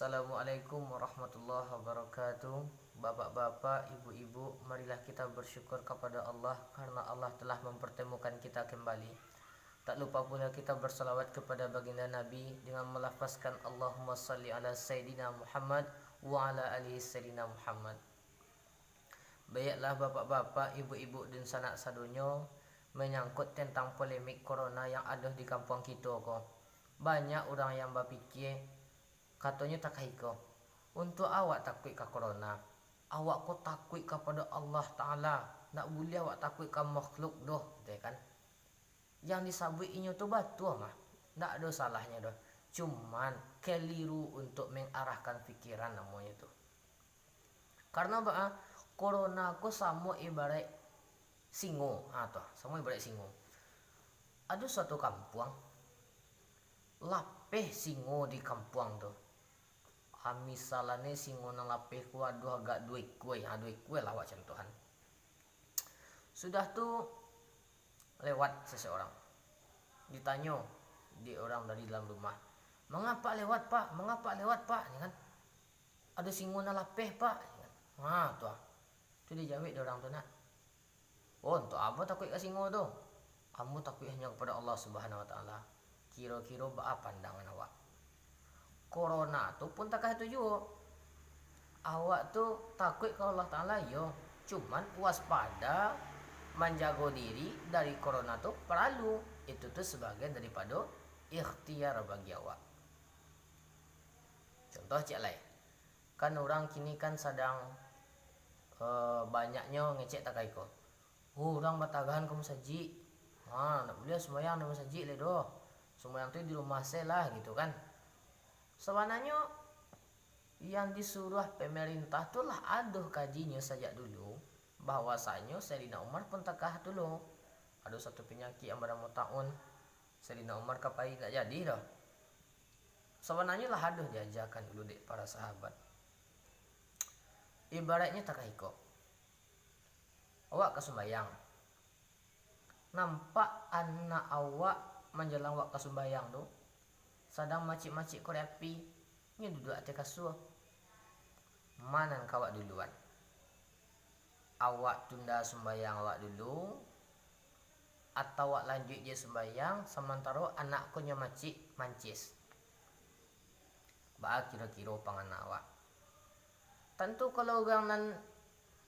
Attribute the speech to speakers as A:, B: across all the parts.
A: Assalamualaikum warahmatullahi wabarakatuh. Bapak-bapak, ibu-ibu, marilah kita bersyukur kepada Allah karena Allah telah mempertemukan kita kembali. Tak lupa pula kita bersalawat kepada baginda Nabi dengan melafazkan Allahumma salli ala Sayyidina Muhammad wa ala alihi Sayyidina Muhammad. Baiklah bapak-bapak, ibu-ibu dan sanak sadonyo, menyangkut tentang polemik corona yang ada di kampung kita kok. Banyak orang yang berfikir katanya tak kaiko. Untuk awak takut ke corona, awak ko takut kepada Allah Ta'ala. Nak boleh awak takut ke makhluk doh, kan? Yang disabut inyo tu batu mah. Tak ada salahnya doh. Cuman keliru untuk mengarahkan fikiran namanya tu. Karena corona ko sama ibarat singo, sama ibarat singo. Ada suatu kampung lapeh singo di kampung tu. Misalnya singo nang lapeh ku aduh agak dua kue lah wak contohan. Sudah tu lewat seseorang. Ditanya di orang dari dalam rumah, "Mengapa lewat, Pak? Mengapa lewat, Pak?" Ya kan? "Ada singo nang lapeh, Pak." Ya kan? Tu dijawab dia orang tu nak. "Oh, untuk apa takut ke singo tu?" "Kamu takut hanya kepada Allah Subhanahu wa taala." Kira-kira apa pandangan awak? Corona tu pun takah itu juga. Awak tu takut ke Allah Ta'ala yo. Cuman waspada, menjaga diri dari corona tu perlu. Itu tu sebagian daripada ikhtiar bagi awak. Contoh cek lain. Kan orang kini kan sedang banyaknya ngecek takai ko. Orang batagahan ke masjid. Nak boleh sembahyang di masjid le doh. Sembahyang tu di rumah saya lah gitu kan. Sebenarnya yang disuruh pemerintah tu lah ada kajinya sejak dulu bahwasanya Sayyidina Umar pun takah dulu ada satu penyakit yang bernama taun. Sayyidina Umar kapai tak jadi dah. Sebenarnya lah ada diajarkan dulu dek para sahabat. Ibaratnya takah iko. Awak ke sembahyang. Nampak anak awak menjelang waktu sembahyang tu sedang macik-macik korek api, ni duduk atas kasur. Mana kawak duluan? Awak tunda sembahyang awak dulu, atau awak lanjut je sembahyang sementara anak ko nya macik mancis? Kira-kira pangan awak. Tentu kalau orang nan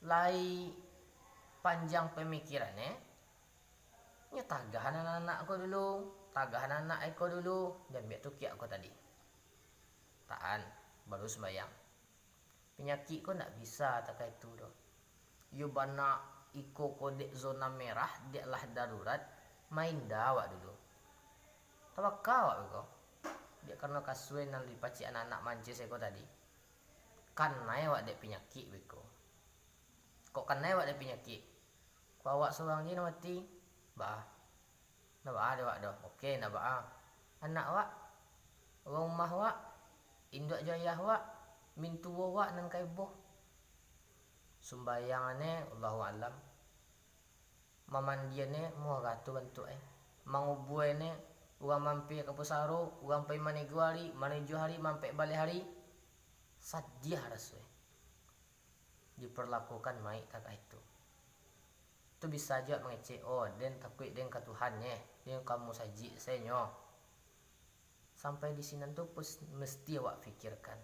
A: lai panjang pemikirannya, nya tagahan anak ko dulu. Tagahan anak eko dulu dan biar tukiak aku tadi. Taan baru sembahyang. Penyakit ko nak bisa tak itu doh. Yo bana iko kodek zona merah dek lah darurat main dawak dulu. Tawakal awak beko. Dia karena kasuen nang dipaci anak-anak mancis eko tadi. Karena awak dek penyakit beko. Kok karena awak dek penyakit? Kau awak seorang ni mati, Nak ada wak dah. Okey nak anak wak, orang rumah wak, induk jayah wak, mintu wak nan kaiboh. Sembayangane Allahu alam. Mamandiane mau gatu bentuk Mangubuene urang mampir ke Pusaro, urang pai maneju hari mampir balik hari. Sadiah rasue. Diperlakukan maik tak itu. Tu bisa aja mengecek, den takut den ke Tuhannya, den kamu saji senyo. Sampai di sini tu mesti awak fikirkan.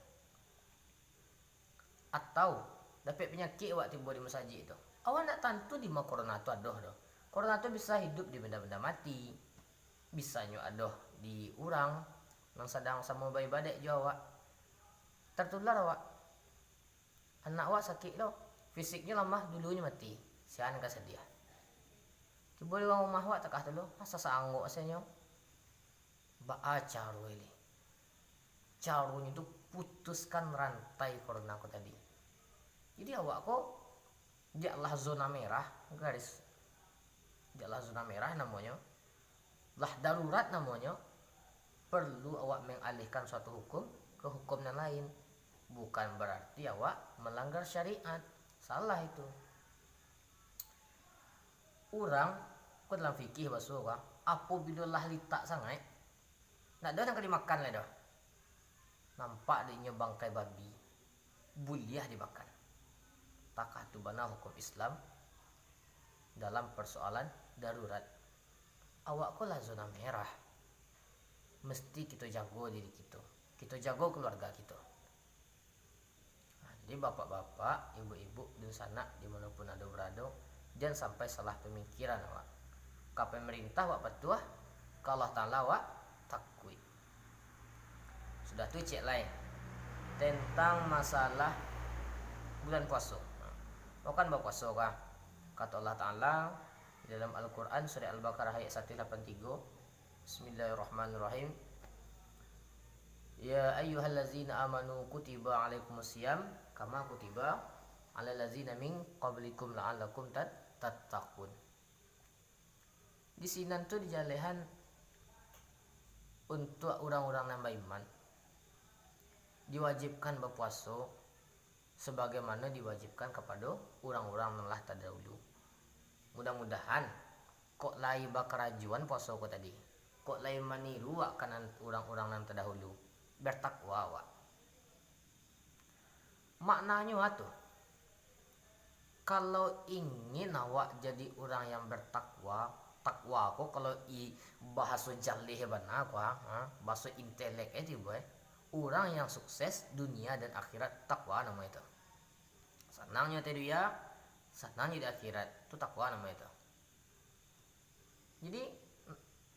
A: Atau dapat penyakit awak tiba di masjid tu. Awak nak tentu di corona tu adoh doh. Corona tu bisa hidup di benda-benda mati. Bisanya adoh di urang yang sedang sama baik-baik jo awak. Tertular awak. Anak awak sakit lo, fisiknya lemah dulunya mati. Sian ka sedia. Tiba di rumah awak takah dulu, masa sanggup asalnya. Caru ini. Carunya itu putuskan rantai corona ko tadi. Jadi awak kok dialah zona merah, garis. Dialah zona merah namanya. Lah darurat namanya. Perlu awak mengalihkan suatu hukum ke hukum yang lain. Bukan berarti awak melanggar syariat. Salah itu. Orang ko dalam fikih bahasa apabila lah litak sangat nak dah nak dimakan lah dah. nampak adanya bangkai babi, buliah dibakar. Takah tu bana hukum Islam dalam persoalan darurat. Awak ko lah zona merah, mesti kita jago diri kita jago keluarga kita. Jadi bapak-bapak, ibu-ibu di sana dimanapun ada berada, jangan sampai salah pemikiran awak. Ka pemerintah awak patuah, ka Allah Ta'ala awak takui. Sudah tu cek lain tentang masalah bulan puasa. Kan berpuasa kah? Kata Allah Ta'ala di dalam Al-Quran surah Al-Baqarah ayat 183, Bismillahirrahmanirrahim. Ya ayyuhallazina amanu kutiba alaikumusiyam kama kutiba alal ladzina min qablikum la'allakum tattaqun. Di sini tu dijalehan untuk orang-orang yang beriman diwajibkan berpuasa sebagaimana diwajibkan kepada orang-orang yang telah terdahulu. Mudah-mudahan kok lain bakarajuan puasa ko tadi, kok lain meniru akan orang-orang yang terdahulu, bertakwa awak. Maknanya tu, kalau ingin awak jadi orang yang bertakwa, takwa ko kalau bahasa jalih bana ko, bahasa intelek boy. Orang yang sukses dunia dan akhirat, takwa nama itu. Senangnya di dunia, senangnya di akhirat, itu takwa nama itu. Jadi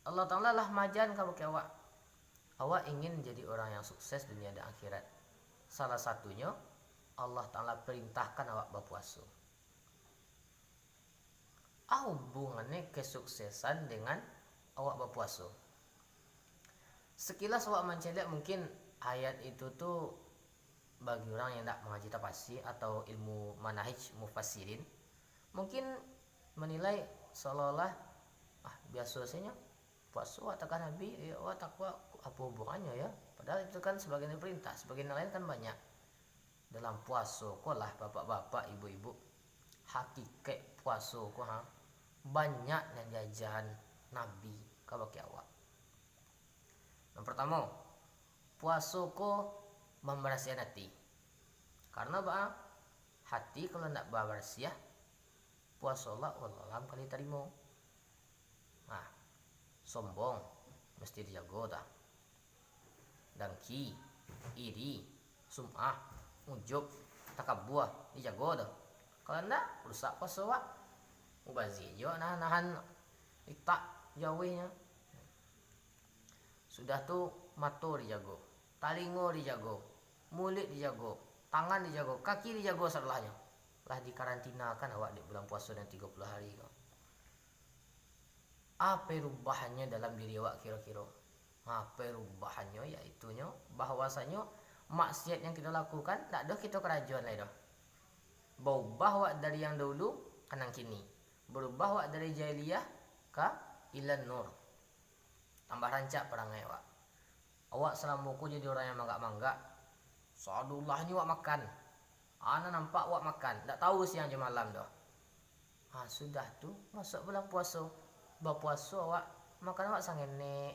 A: Allah Ta'ala lah majan kalau ke awak. Awak ingin jadi orang yang sukses dunia dan akhirat. Salah satunya Allah Ta'ala perintahkan awak berpuasa. Apa hubungannya kesuksesan dengan awak berpuasa? Sekilas awak menceliak mungkin ayat itu tuh bagi orang yang tak mengaji tafsir atau ilmu manahij mufassirin mungkin menilai seolah-olah biasanya puasa katakan Nabi ya takwa apa hubungannya ya, padahal itu kan sebagian perintah, sebagian lain kan banyak. Dalam puasa kok lah bapak-bapak ibu-ibu, hakikat puasa kok banyak yang jajan Nabi kalau ke awak. Yang pertama, puasa ko membersihkan hati. Karena hati kalau nak bersih, puasa Allah wallahualam kali terima. Sombong mesti dijaga dah. Dengki, iri, sum'ah, ujub, takabur dijaga dah. Kalau nak rusak puasa awak, mubazir jo nahan itak jauhnya. Sudah tu mata dijaga, talingo dijaga, mulut dijaga, tangan dijaga, kaki dijaga setelahnya. Lah dikarantinakan awak di bulan puasa dan 30 hari kau. Apa perubahannya dalam diri awak kira-kira? Perubahannya yaitunya bahwasanya maksiat yang kita lakukan tak ada kita kerajuan lain dah. Berubah awak dari yang dulu ke yang kini. Berubah awak dari jahiliyah ke ilan nur. Tambah rancak perangai awak. Awak selama aku jadi orang yang mangga-mangga. Sadullahnya awak makan. Ana nampak awak makan. Tak tahu siang je malam dah. Sudah tu masuk bulan puasa. Berpuasa awak makan awak sangenek.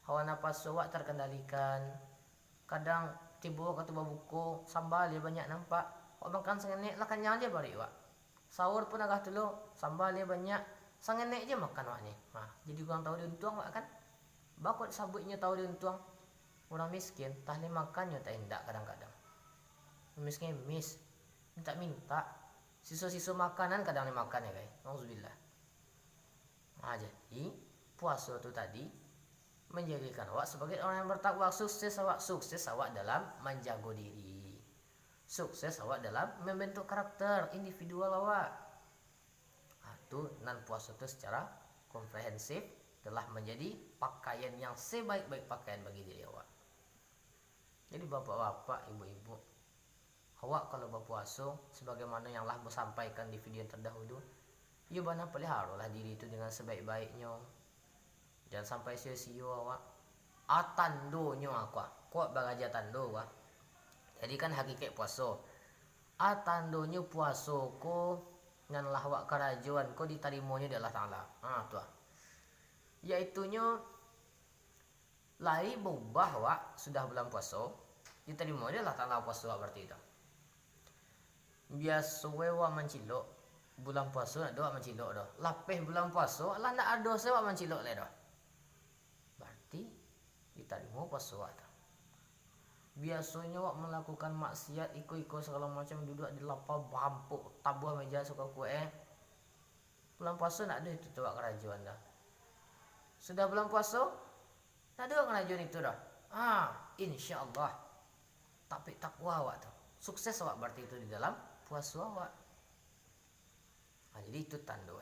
A: Hawa nafas awak terkendalikan. Kadang tiba waktu berbuka sambal dia banyak nampak. Awak makan sangenek lah kenyang je balik awak. Sahur pun agak dulu sambal dia banyak. Sangenek je makan awak ni. Jadi kurang tahu dia untung awak kan. Bakut sabutnya tahu dia untung. Orang miskin tahlil makannya tak hendak kadang-kadang. Miskin minta sisa-sisa makanan kadang dia makan ya guys. Auzubillah. Jadi puasa tu tadi menjadikan awak sebagai orang yang bertakwa. Sukses awak dalam menjaga diri, sukses awak dalam membentuk karakter individual awak. Tu nan puasa tu secara komprehensif telah menjadi pakaian yang sebaik-baik pakaian bagi diri awak. Jadi bapak-bapak, ibu-ibu, awak kalau berpuasa sebagaimana yang lah sampaikan di video yang terdahulu, ya bana peliharalah diri itu dengan sebaik-baiknya. Jangan sampai sia-sia awak. Tandonya aku bagaja tando awak. Jadi kan hakikat puasa. Tandonya puasa ko ngan lah awak kerajuan ko ditarimanya di Allah Ta'ala. Tu yaitunya lai berubah awak sudah bulan puasa diterima dia lah tanda puasa berarti itu. Biasa wa mencilok bulan puasa nak doa mencilok dah. Lapeh bulan puasa lah nak ada sewa mencilok le dah. Berarti diterima puasa dah. Biasanya wak melakukan maksiat iko-iko segala macam duduk di lapar bampuk tabuh meja suka kue. Bulan puasa nak ada itu coba kerajuan dah. Sudah bulan puasa nak ada kerajuan itu dah. Insyaallah. Tapi takwa awak tu. Sukses awak berarti itu di dalam puasa awak. Jadi itu tanda.